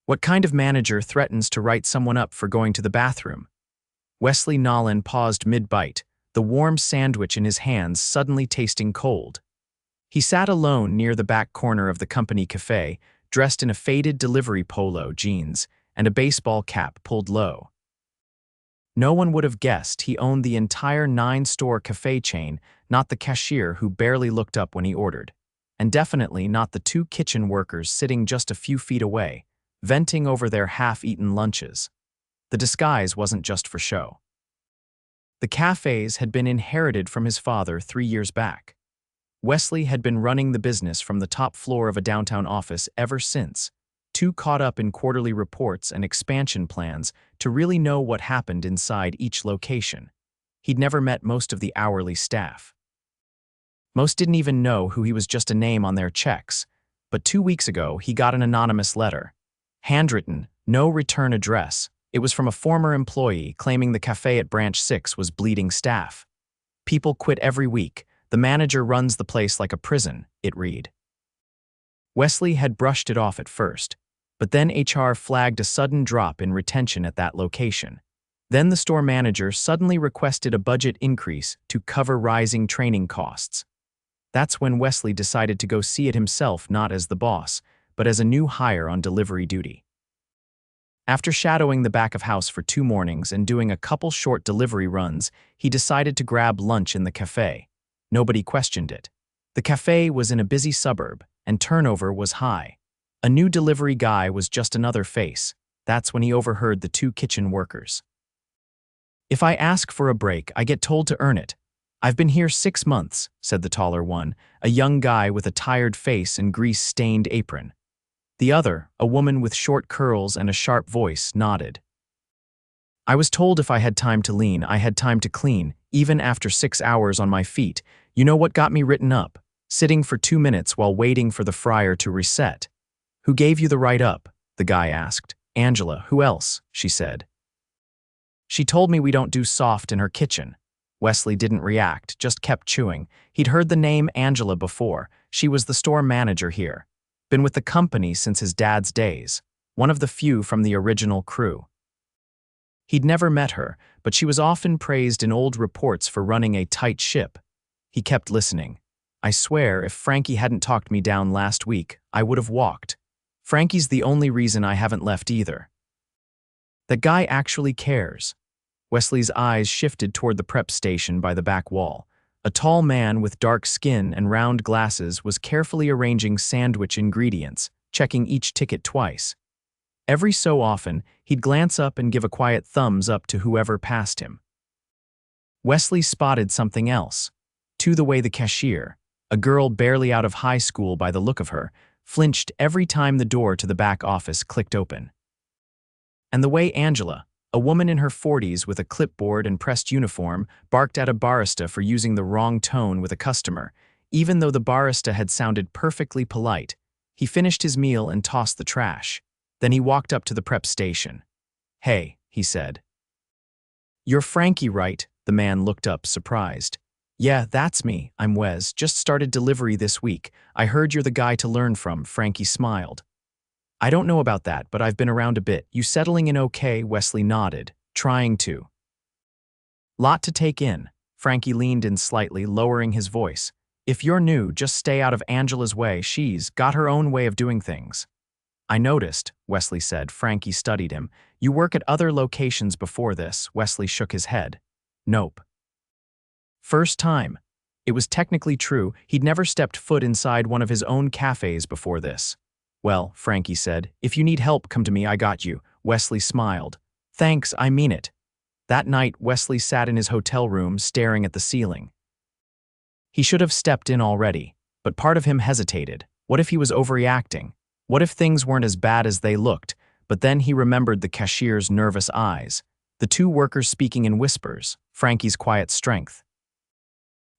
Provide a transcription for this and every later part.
What kind of manager threatens to write someone up for going to the bathroom? Wesley Nolan paused mid-bite, the warm sandwich in his hands suddenly tasting cold. He sat alone near the back corner of the company café, dressed in a faded delivery polo jeans and a baseball cap pulled low. No one would have guessed he owned the entire 9-store café chain, not the cashier who barely looked up when he ordered, and definitely not the 2 kitchen workers sitting just a few feet away, venting over their half-eaten lunches. The disguise wasn't just for show. The cafes had been inherited from his father 3 years back. Wesley had been running the business from the top floor of a downtown office ever since, too caught up in quarterly reports and expansion plans to really know what happened inside each location. He'd never met most of the hourly staff. Most didn't even know who he was, just a name on their checks. But 2 weeks ago, he got an anonymous letter. Handwritten, no return address. It was from a former employee claiming the cafe at Branch 6 was bleeding staff. People quit every week. The manager runs the place like a prison, it read. Wesley had brushed it off at first, but then HR flagged a sudden drop in retention at that location. Then the store manager suddenly requested a budget increase to cover rising training costs. That's when Wesley decided to go see it himself, not as the boss, but as a new hire on delivery duty. After shadowing the back of house for 2 mornings and doing a couple short delivery runs, he decided to grab lunch in the cafe. Nobody questioned it. The cafe was in a busy suburb, and turnover was high. A new delivery guy was just another face. That's when he overheard the 2 kitchen workers. "If I ask for a break, I get told to earn it. I've been here 6 months, said the taller one, a young guy with a tired face and grease-stained apron. The other, a woman with short curls and a sharp voice, nodded. "I was told if I had time to lean, I had time to clean, even after 6 hours on my feet. You know what got me written up? Sitting for 2 minutes while waiting for the fryer to reset." "Who gave you the write-up?" the guy asked. "Angela. Who else?" she said. "She told me we don't do soft in her kitchen." Wesley didn't react, just kept chewing. He'd heard the name Angela before. She was the store manager here. Been with the company since his dad's days. One of the few from the original crew. He'd never met her, but she was often praised in old reports for running a tight ship. He kept listening. "I swear, if Frankie hadn't talked me down last week, I would have walked. Frankie's the only reason I haven't left either." "That guy actually cares." Wesley's eyes shifted toward the prep station by the back wall. A tall man with dark skin and round glasses was carefully arranging sandwich ingredients, checking each ticket twice. Every so often, he'd glance up and give a quiet thumbs up to whoever passed him. Wesley spotted something else. To the way the cashier, a girl barely out of high school by the look of her, flinched every time the door to the back office clicked open. And the way Angela, a woman in her 40s with a clipboard and pressed uniform, barked at a barista for using the wrong tone with a customer, even though the barista had sounded perfectly polite. He finished his meal and tossed the trash. Then he walked up to the prep station. "Hey," he said. "You're Frankie, right?" The man looked up, surprised. "Yeah, that's me. I'm Wes. Just started delivery this week. I heard you're the guy to learn from," Frankie smiled. "I don't know about that, but I've been around a bit. You settling in okay?" Wesley nodded, trying to. "Lot to take in." Frankie leaned in slightly, lowering his voice. "If you're new, just stay out of Angela's way. She's got her own way of doing things." "I noticed," Wesley said. Frankie studied him. "You work at other locations before this?" Wesley shook his head. "Nope." First time. It was technically true. He'd never stepped foot inside one of his own cafes before this. "Well," Frankie said, "if you need help, come to me. I got you." Wesley smiled. "Thanks, I mean it." That night, Wesley sat in his hotel room, staring at the ceiling. He should have stepped in already, but part of him hesitated. What if he was overreacting? What if things weren't as bad as they looked? But then he remembered the cashier's nervous eyes, the 2 workers speaking in whispers, Frankie's quiet strength,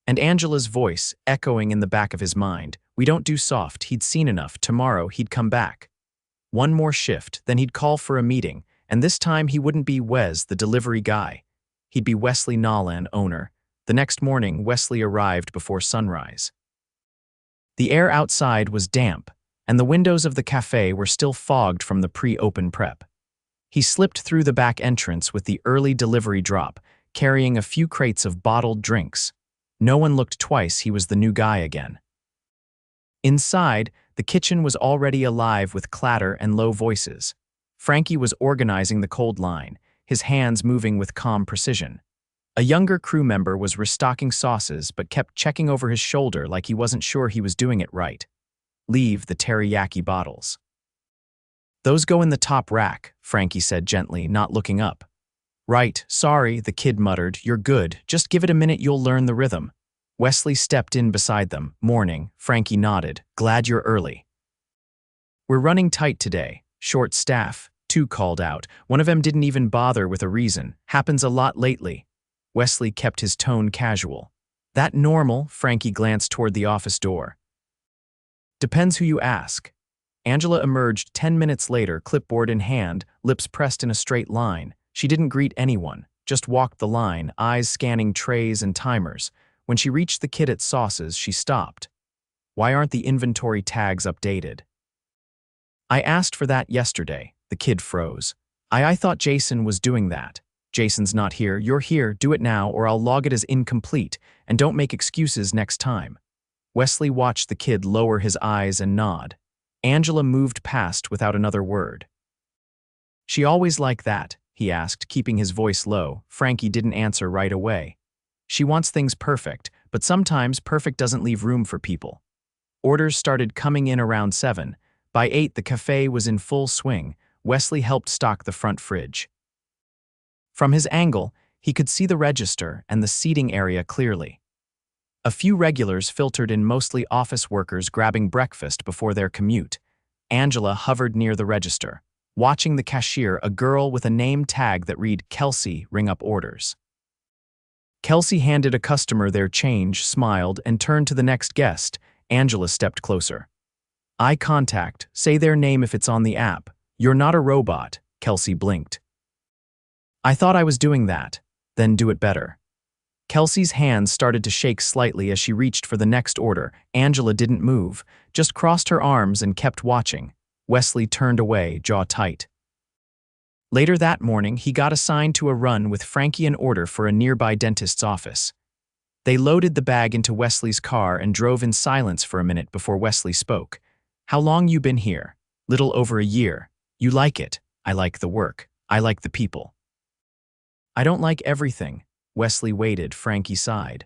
and Angela's voice echoing in the back of his mind. We don't do soft. He'd seen enough. Tomorrow he'd come back. One more shift, then he'd call for a meeting, and this time he wouldn't be Wes, the delivery guy. He'd be Wesley Nolan, owner. The next morning, Wesley arrived before sunrise. The air outside was damp, and the windows of the café were still fogged from the pre-open prep. He slipped through the back entrance with the early delivery drop, carrying a few crates of bottled drinks. No one looked twice, he was the new guy again. Inside, the kitchen was already alive with clatter and low voices. Frankie was organizing the cold line, his hands moving with calm precision. A younger crew member was restocking sauces but kept checking over his shoulder like he wasn't sure he was doing it right. Leave the teriyaki bottles. Those go in the top rack, Frankie said gently, not looking up. Right, sorry, the kid muttered. You're good. Just give it a minute, you'll learn the rhythm. Wesley stepped in beside them. Morning, Frankie nodded. Glad you're early. We're running tight today. Short staff. 2 called out. One of them didn't even bother with a reason. Happens a lot lately. Wesley kept his tone casual. That normal? Frankie glanced toward the office door. Depends who you ask. Angela emerged 10 minutes later, clipboard in hand, lips pressed in a straight line. She didn't greet anyone, just walked the line, eyes scanning trays and timers. When she reached the kid at sauces, she stopped. Why aren't the inventory tags updated? I asked for that yesterday. The kid froze. I thought Jason was doing that. Jason's not here. You're here. Do it now or I'll log it as incomplete, and don't make excuses next time. Wesley watched the kid lower his eyes and nod. Angela moved past without another word. She always like that? He asked, keeping his voice low. Frankie didn't answer right away. She wants things perfect, but sometimes perfect doesn't leave room for people. Orders started coming in around 7. By 8, the café was in full swing. Wesley helped stock the front fridge. From his angle, he could see the register and the seating area clearly. A few regulars filtered in, mostly office workers grabbing breakfast before their commute. Angela hovered near the register, watching the cashier, a girl with a name tag that read Kelsey, ring up orders. Kelsey handed a customer their change, smiled, and turned to the next guest. Angela stepped closer. Eye contact, say their name if it's on the app. You're not a robot, Kelsey blinked. I thought I was doing that. Then do it better. Kelsey's hands started to shake slightly as she reached for the next order. Angela didn't move, just crossed her arms and kept watching. Wesley turned away, jaw tight. Later that morning, he got assigned to a run with Frankie, an order for a nearby dentist's office. They loaded the bag into Wesley's car and drove in silence for a minute before Wesley spoke. How long you been here? Little over a year. You like it? I like the work. I like the people. I don't like everything. Wesley waited. Frankie sighed.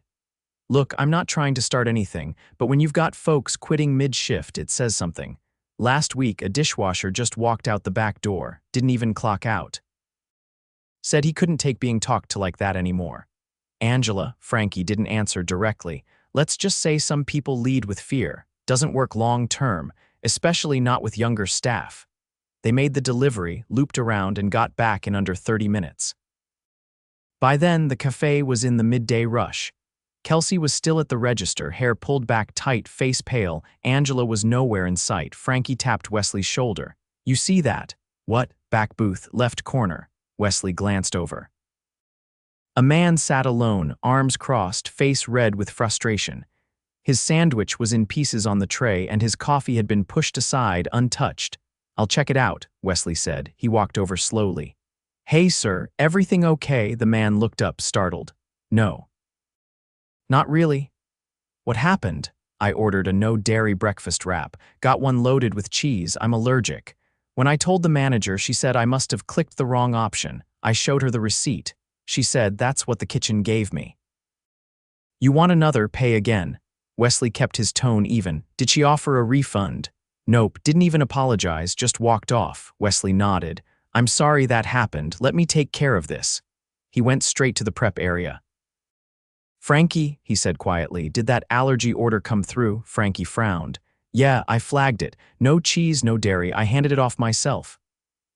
Look, I'm not trying to start anything, but when you've got folks quitting mid-shift, it says something. Last week, a dishwasher just walked out the back door, didn't even clock out. Said he couldn't take being talked to like that anymore. Angela, Frankie didn't answer directly. Let's just say some people lead with fear. Doesn't work long term, especially not with younger staff. They made the delivery, looped around, and got back in under 30 minutes. By then, the café was in the midday rush. Kelsey was still at the register, hair pulled back tight, face pale. Angela was nowhere in sight. Frankie tapped Wesley's shoulder. You see that? What? Back booth, left corner. Wesley glanced over. A man sat alone, arms crossed, face red with frustration. His sandwich was in pieces on the tray and his coffee had been pushed aside, untouched. I'll check it out, Wesley said. He walked over slowly. Hey, sir, everything okay? The man looked up, startled. No. Not really. What happened? I ordered a no-dairy breakfast wrap, got one loaded with cheese. I'm allergic. When I told the manager, she said I must have clicked the wrong option. I showed her the receipt. She said that's what the kitchen gave me. You want another, pay again. Wesley kept his tone even. Did she offer a refund? Nope, didn't even apologize, just walked off. Wesley nodded. I'm sorry that happened. Let me take care of this. He went straight to the prep area. Frankie, he said quietly, did that allergy order come through? Frankie frowned. Yeah, I flagged it. No cheese, no dairy. I handed it off myself.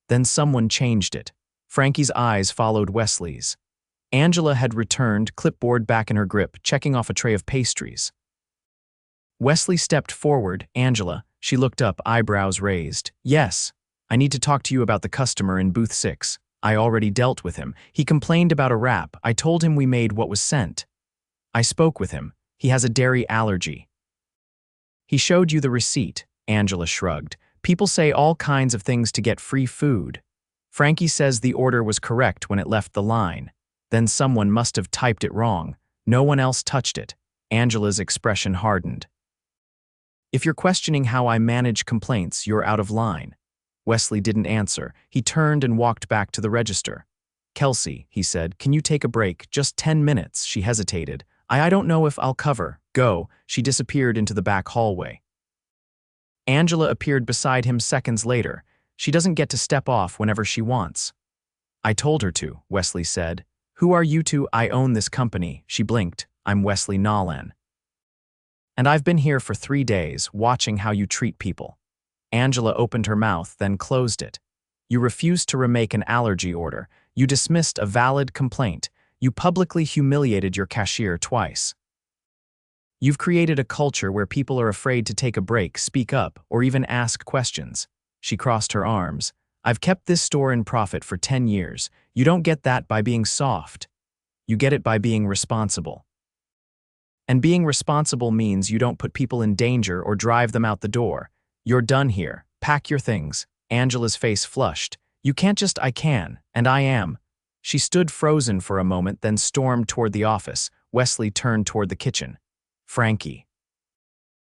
Then someone changed it. Frankie's eyes followed Wesley's. Angela had returned, clipboard back in her grip, checking off a tray of pastries. Wesley stepped forward. Angela, she looked up, eyebrows raised. Yes, I need to talk to you about the customer in booth 6. I already dealt with him. He complained about a wrap. I told him we made what was sent. I spoke with him. He has a dairy allergy. He showed you the receipt. Angela shrugged. People say all kinds of things to get free food. Frankie says the order was correct when it left the line. Then someone must have typed it wrong. No one else touched it. Angela's expression hardened. If you're questioning how I manage complaints, you're out of line. Wesley didn't answer. He turned and walked back to the register. Kelsey, he said, can you take a break? Just 10 minutes, she hesitated. I don't know if I'll cover. Go. She disappeared into the back hallway. Angela appeared beside him seconds later. She doesn't get to step off whenever she wants. I told her to, Wesley said. Who are you two? I own this company. She blinked. I'm Wesley Nolan. And I've been here for 3 days, watching how you treat people. Angela opened her mouth, then closed it. You refused to remake an allergy order. You dismissed a valid complaint. You publicly humiliated your cashier twice. You've created a culture where people are afraid to take a break, speak up, or even ask questions. She crossed her arms. I've kept this store in profit for 10 years. You don't get that by being soft. You get it by being responsible. And being responsible means you don't put people in danger or drive them out the door. You're done here. Pack your things. Angela's face flushed. You can't just I can, and I am. She stood frozen for a moment, then stormed toward the office. Wesley turned toward the kitchen. Frankie.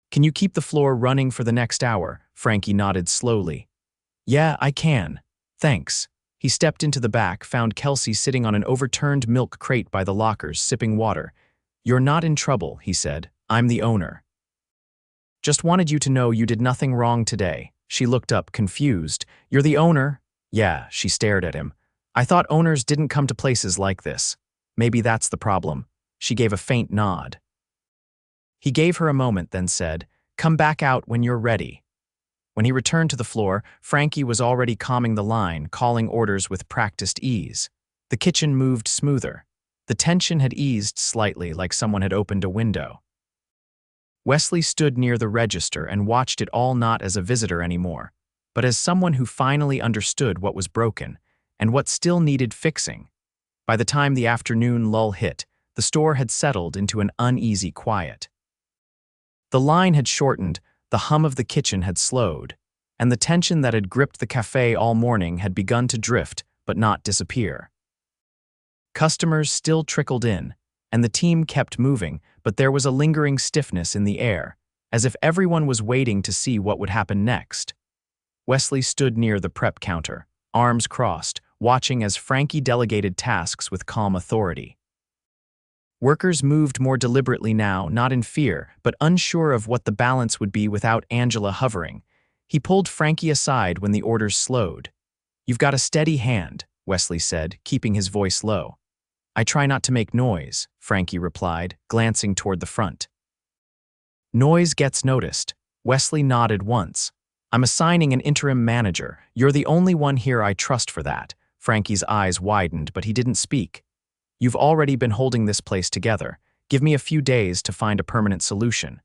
Can you keep the floor running for the next hour? Frankie nodded slowly. Yeah, I can. Thanks. He stepped into the back, found Kelsey sitting on an overturned milk crate by the lockers, sipping water. You're not in trouble, he said. I'm the owner. Just wanted you to know you did nothing wrong today. She looked up, confused. You're the owner? Yeah, she stared at him. I thought owners didn't come to places like this. Maybe that's the problem. She gave a faint nod. He gave her a moment, then said, Come back out when you're ready. When he returned to the floor, Frankie was already calming the line, calling orders with practiced ease. The kitchen moved smoother. The tension had eased slightly, like someone had opened a window. Wesley stood near the register and watched it all, not as a visitor anymore, but as someone who finally understood what was broken and what still needed fixing. By the time the afternoon lull hit, the store had settled into an uneasy quiet. The line had shortened, the hum of the kitchen had slowed, and the tension that had gripped the café all morning had begun to drift but not disappear. Customers still trickled in, and the team kept moving, but there was a lingering stiffness in the air, as if everyone was waiting to see what would happen next. Wesley stood near the prep counter, arms crossed, watching as Frankie delegated tasks with calm authority. Workers moved more deliberately now, not in fear, but unsure of what the balance would be without Angela hovering. He pulled Frankie aside when the orders slowed. You've got a steady hand, Wesley said, keeping his voice low. I try not to make noise, Frankie replied, glancing toward the front. Noise gets noticed. Wesley nodded once. I'm assigning an interim manager. You're the only one here I trust for that. Frankie's eyes widened, but he didn't speak. You've already been holding this place together. Give me a few days to find a permanent solution.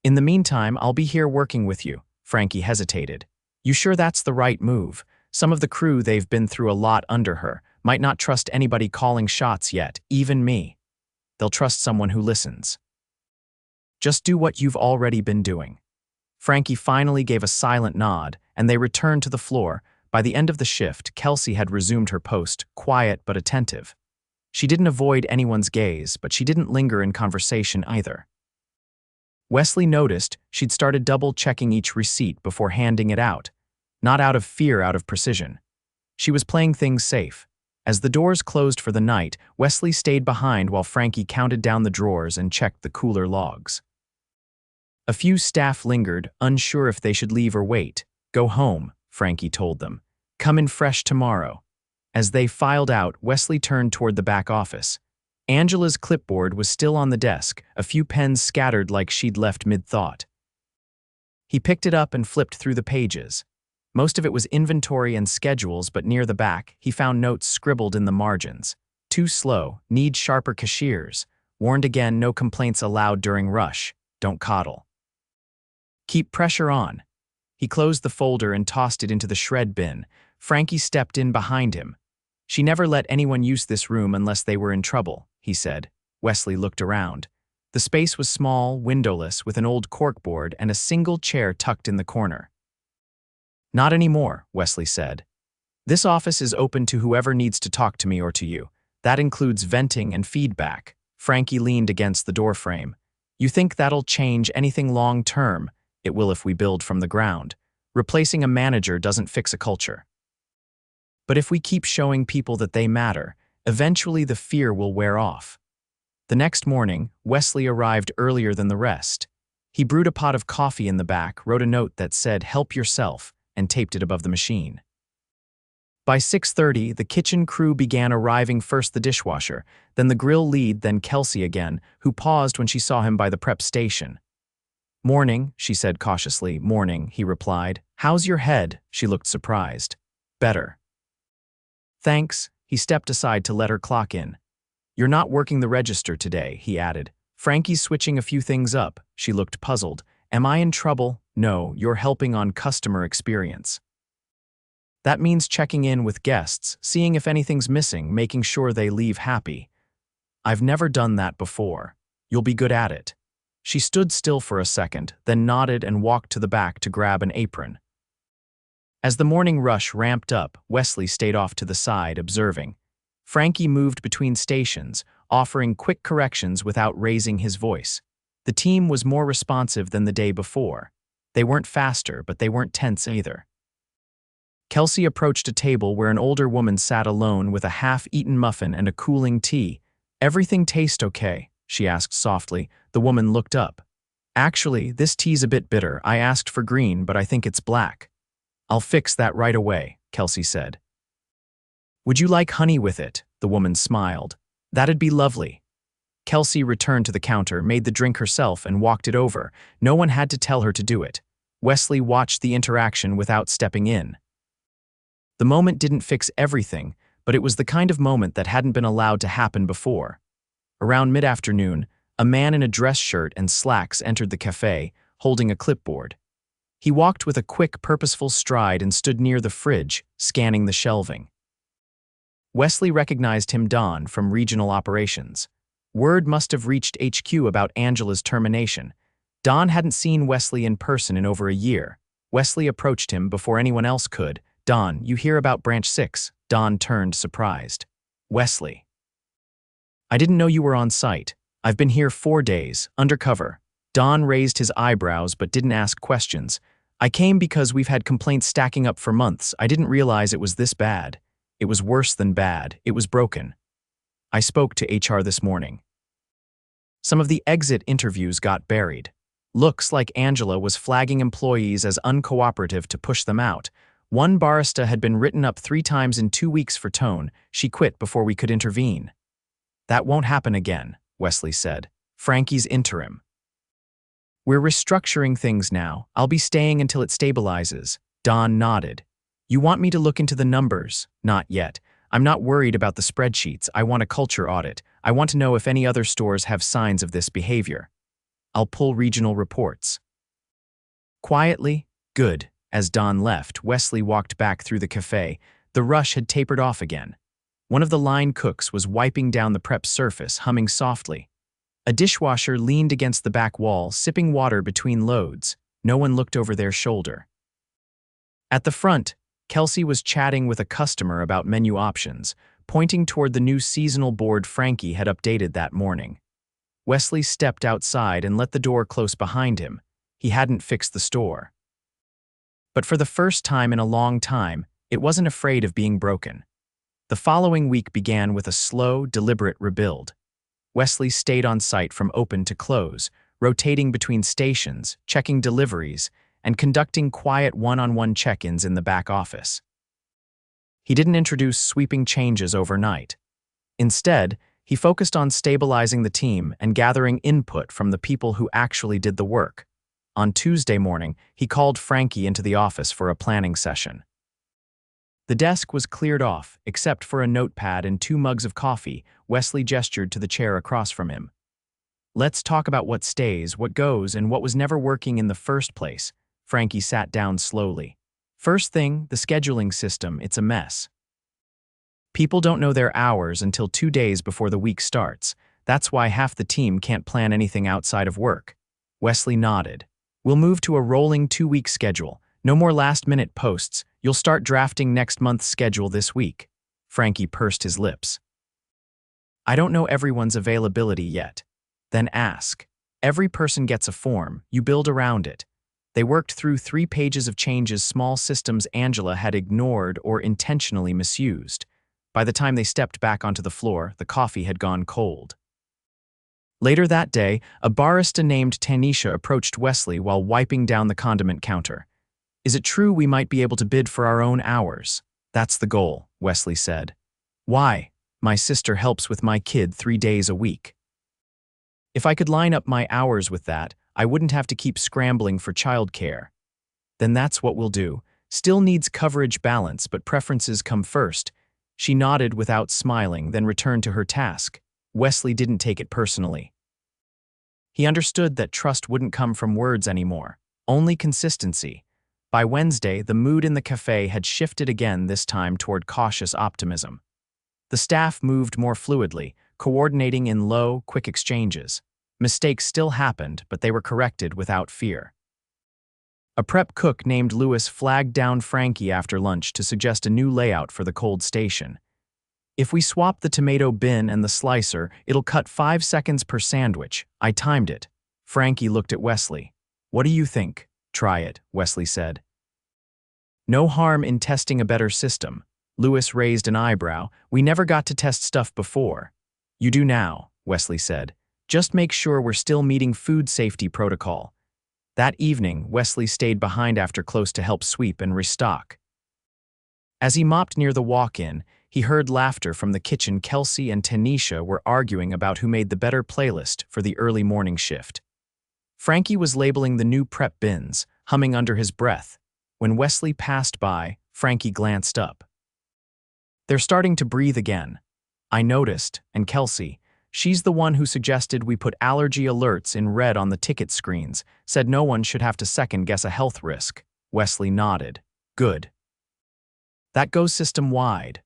In the meantime, I'll be here working with you. Frankie hesitated. You sure that's the right move? Some of the crew, they've been through a lot under her, might not trust anybody calling shots yet, even me. They'll trust someone who listens. Just do what you've already been doing. Frankie finally gave a silent nod, and they returned to the floor. By the end of the shift, Kelsey had resumed her post, quiet but attentive. She didn't avoid anyone's gaze, but she didn't linger in conversation either. Wesley noticed she'd started double-checking each receipt before handing it out, not out of fear, out of precision. She was playing things safe. As the doors closed for the night, Wesley stayed behind while Frankie counted down the drawers and checked the cooler logs. A few staff lingered, unsure if they should leave or wait. Go home, Frankie told them. Come in fresh tomorrow. As they filed out, Wesley turned toward the back office. Angela's clipboard was still on the desk, a few pens scattered like she'd left mid-thought. He picked it up and flipped through the pages. Most of it was inventory and schedules, but near the back, he found notes scribbled in the margins. Too slow, need sharper cashiers. Warned again, no complaints allowed during rush. Don't coddle. Keep pressure on. He closed the folder and tossed it into the shred bin. Frankie stepped in behind him. She never let anyone use this room unless they were in trouble, he said. Wesley looked around. The space was small, windowless, with an old corkboard and a single chair tucked in the corner. "Not anymore," Wesley said. "This office is open to whoever needs to talk to me or to you. That includes venting and feedback." Frankie leaned against the doorframe. "You think that'll change anything long-term? It will if we build from the ground. Replacing a manager doesn't fix a culture. But if we keep showing people that they matter, eventually the fear will wear off." The next morning, Wesley arrived earlier than the rest. He brewed a pot of coffee in the back, wrote a note that said, "Help yourself," and taped it above the machine. By 6:30, the kitchen crew began arriving, first the dishwasher, then the grill lead, then Kelsey again, who paused when she saw him by the prep station. "Morning," she said cautiously. "Morning," he replied. "How's your head?" She looked surprised. "Better." "Thanks." He stepped aside to let her clock in. "You're not working the register today," he added. "Frankie's switching a few things up." She looked puzzled. "Am I in trouble?" "No, you're helping on customer experience. That means checking in with guests, seeing if anything's missing, making sure they leave happy." "I've never done that before." "You'll be good at it." She stood still for a second, then nodded and walked to the back to grab an apron. As the morning rush ramped up, Wesley stayed off to the side, observing. Frankie moved between stations, offering quick corrections without raising his voice. The team was more responsive than the day before. They weren't faster, but they weren't tense either. Kelsey approached a table where an older woman sat alone with a half-eaten muffin and a cooling tea. "Everything taste okay?" she asked softly. The woman looked up. "Actually, this tea's a bit bitter. I asked for green, but I think it's black." "I'll fix that right away," Kelsey said. "Would you like honey with it?" The woman smiled. "That'd be lovely." Kelsey returned to the counter, made the drink herself, and walked it over. No one had to tell her to do it. Wesley watched the interaction without stepping in. The moment didn't fix everything, but it was the kind of moment that hadn't been allowed to happen before. Around mid-afternoon, a man in a dress shirt and slacks entered the café, holding a clipboard. He walked with a quick, purposeful stride and stood near the fridge, scanning the shelving. Wesley recognized him, Don, from regional operations. Word must have reached HQ about Angela's termination. Don hadn't seen Wesley in person in over a year. Wesley approached him before anyone else could. "Don, you hear about Branch 6? Don turned, surprised. "Wesley. I didn't know you were on site. I've been here 4 days, undercover." Don raised his eyebrows but didn't ask questions. "I came because we've had complaints stacking up for months. I didn't realize it was this bad." "It was worse than bad. It was broken. I spoke to HR this morning. Some of the exit interviews got buried. Looks like Angela was flagging employees as uncooperative to push them out. One barista had been written up 3 times in 2 weeks for tone. She quit before we could intervene." "That won't happen again," Wesley said. "Frankie's interim. We're restructuring things now. I'll be staying until it stabilizes." Don nodded. "You want me to look into the numbers?" "Not yet. I'm not worried about the spreadsheets. I want a culture audit. I want to know if any other stores have signs of this behavior. I'll pull regional reports." Quietly, "Good." As Don left, Wesley walked back through the café. The rush had tapered off again. One of the line cooks was wiping down the prep surface, humming softly. A dishwasher leaned against the back wall, sipping water between loads. No one looked over their shoulder. At the front, Kelsey was chatting with a customer about menu options, pointing toward the new seasonal board Frankie had updated that morning. Wesley stepped outside and let the door close behind him. He hadn't fixed the store. But for the first time in a long time, it wasn't afraid of being broken. The following week began with a slow, deliberate rebuild. Wesley stayed on site from open to close, rotating between stations, checking deliveries, and conducting quiet one-on-one check-ins in the back office. He didn't introduce sweeping changes overnight. Instead, he focused on stabilizing the team and gathering input from the people who actually did the work. On Tuesday morning, he called Frankie into the office for a planning session. The desk was cleared off, except for a notepad and 2 mugs of coffee. Wesley gestured to the chair across from him. "Let's talk about what stays, what goes, and what was never working in the first place." Frankie sat down slowly. "First thing, the scheduling system, it's a mess. People don't know their hours until 2 days before the week starts. That's why half the team can't plan anything outside of work. Wesley nodded. We'll move to a rolling 2-week schedule. No more last-minute posts. You'll start drafting next month's schedule this week. Frankie pursed his lips. I don't know everyone's availability yet. Then ask. Every person gets a form. You build around it. They worked through 3 pages of changes small systems Angela had ignored or intentionally misused. By the time they stepped back onto the floor, the coffee had gone cold. Later that day, a barista named Tanisha approached Wesley while wiping down the condiment counter. Is it true we might be able to bid for our own hours? That's the goal, Wesley said. Why? My sister helps with my kid 3 days a week. If I could line up my hours with that, I wouldn't have to keep scrambling for childcare. Then that's what we'll do. Still needs coverage balance, but preferences come first. She nodded without smiling, then returned to her task. Wesley didn't take it personally. He understood that trust wouldn't come from words anymore, only consistency. By Wednesday, the mood in the café had shifted again, this time toward cautious optimism. The staff moved more fluidly, coordinating in low, quick exchanges. Mistakes still happened, but they were corrected without fear. A prep cook named Lewis flagged down Frankie after lunch to suggest a new layout for the cold station. If we swap the tomato bin and the slicer, it'll cut 5 seconds per sandwich. I timed it. Frankie looked at Wesley. What do you think? Try it, Wesley said. No harm in testing a better system. Lewis raised an eyebrow. We never got to test stuff before. You do now, Wesley said. Just make sure we're still meeting food safety protocol. That evening, Wesley stayed behind after close to help sweep and restock. As he mopped near the walk-in, he heard laughter from the kitchen. Kelsey and Tanisha were arguing about who made the better playlist for the early morning shift. Frankie was labeling the new prep bins, humming under his breath. When Wesley passed by, Frankie glanced up. They're starting to breathe again. I noticed, and Kelsey, she's the one who suggested we put allergy alerts in red on the ticket screens, said no one should have to second-guess a health risk. Wesley nodded. Good. That goes system-wide.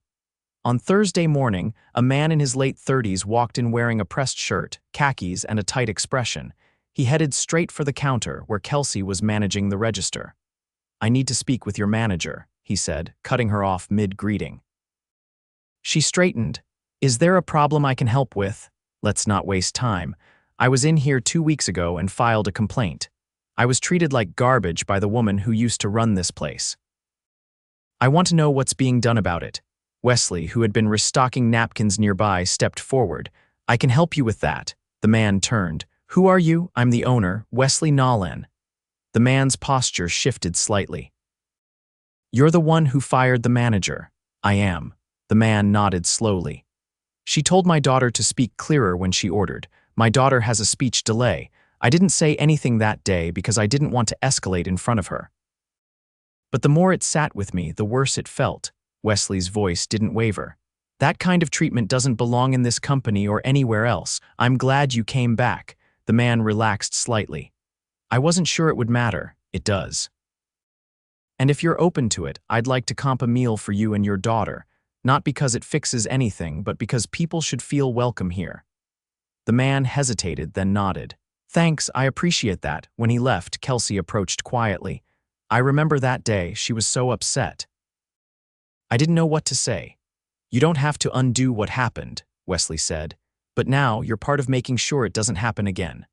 On Thursday morning, a man in his late 30s walked in wearing a pressed shirt, khakis, and a tight expression. He headed straight for the counter where Kelsey was managing the register. I need to speak with your manager, he said, cutting her off mid-greeting. She straightened. Is there a problem I can help with? Let's not waste time. I was in here 2 weeks ago and filed a complaint. I was treated like garbage by the woman who used to run this place. I want to know what's being done about it. Wesley, who had been restocking napkins nearby, stepped forward. I can help you with that. The man turned. Who are you? I'm the owner, Wesley Nolan. The man's posture shifted slightly. You're the one who fired the manager. I am. The man nodded slowly. She told my daughter to speak clearer when she ordered. My daughter has a speech delay. I didn't say anything that day because I didn't want to escalate in front of her. But the more it sat with me, the worse it felt. Wesley's voice didn't waver. That kind of treatment doesn't belong in this company or anywhere else. I'm glad you came back. The man relaxed slightly. I wasn't sure it would matter. It does. And if you're open to it, I'd like to comp a meal for you and your daughter. Not because it fixes anything, but because people should feel welcome here. The man hesitated, then nodded. Thanks, I appreciate that. When he left, Kelsey approached quietly. I remember that day, she was so upset. I didn't know what to say. You don't have to undo what happened, Wesley said. But now you're part of making sure it doesn't happen again.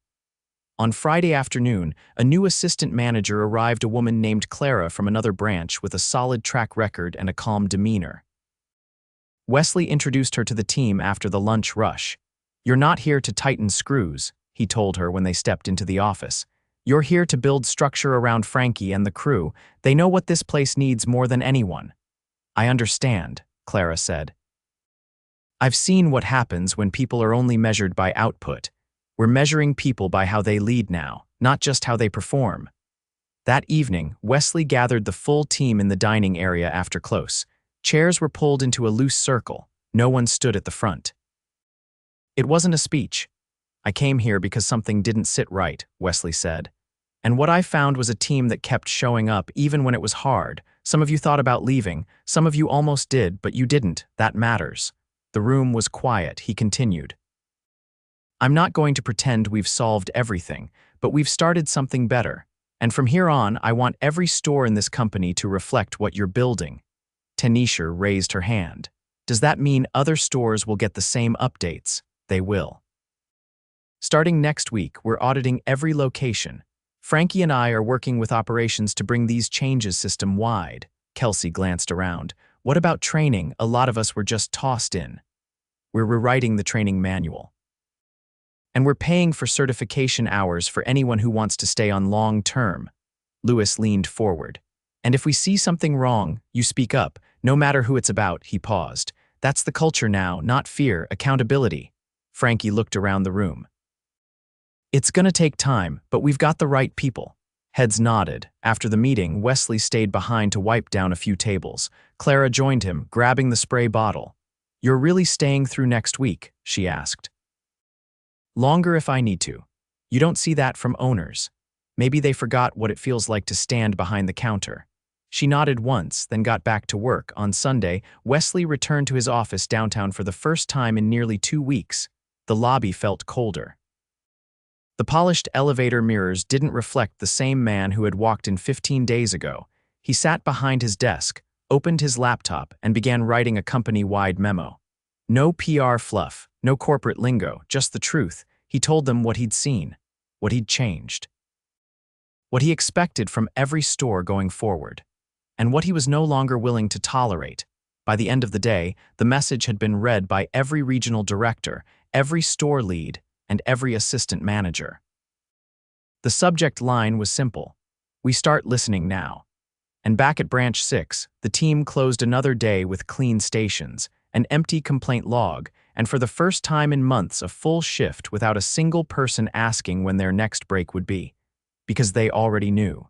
On Friday afternoon, a new assistant manager arrived, a woman named Clara from another branch with a solid track record and a calm demeanor. Wesley introduced her to the team after the lunch rush. You're not here to tighten screws, he told her when they stepped into the office. You're here to build structure around Frankie and the crew. They know what this place needs more than anyone. I understand, Clara said. I've seen what happens when people are only measured by output. We're measuring people by how they lead now, not just how they perform. That evening, Wesley gathered the full team in the dining area after close. Chairs were pulled into a loose circle. No one stood at the front. It wasn't a speech. I came here because something didn't sit right, Wesley said. And what I found was a team that kept showing up even when it was hard. Some of you thought about leaving, some of you almost did, but you didn't. That matters. The room was quiet, he continued. I'm not going to pretend we've solved everything, but we've started something better. And from here on, I want every store in this company to reflect what you're building." Tanisha raised her hand. "Does that mean other stores will get the same updates?" "They will. Starting next week, we're auditing every location. Frankie and I are working with operations to bring these changes system-wide." Kelsey glanced around. "What about training? A lot of us were just tossed in." "We're rewriting the training manual. And we're paying for certification hours for anyone who wants to stay on long-term." Lewis leaned forward. "And if we see something wrong, you speak up, no matter who it's about." He paused. "That's the culture now, not fear, accountability." Frankie looked around the room. "It's gonna take time, but we've got the right people." Heads nodded. After the meeting, Wesley stayed behind to wipe down a few tables. Clara joined him, grabbing the spray bottle. "You're really staying through next week?" she asked. "Longer if I need to. You don't see that from owners. Maybe they forgot what it feels like to stand behind the counter." She nodded once, then got back to work. On Sunday, Wesley returned to his office downtown for the first time in nearly 2 weeks. The lobby felt colder. The polished elevator mirrors didn't reflect the same man who had walked in 15 days ago. He sat behind his desk, opened his laptop, and began writing a company-wide memo. No PR fluff, no corporate lingo, just the truth. He told them what he'd seen, what he'd changed, what he expected from every store going forward, and what he was no longer willing to tolerate. By the end of the day, the message had been read by every regional director, every store lead, and every assistant manager. The subject line was simple: "We start listening now." And back at Branch 6, the team closed another day with clean stations, an empty complaint log, and for the first time in months a full shift without a single person asking when their next break would be. Because they already knew.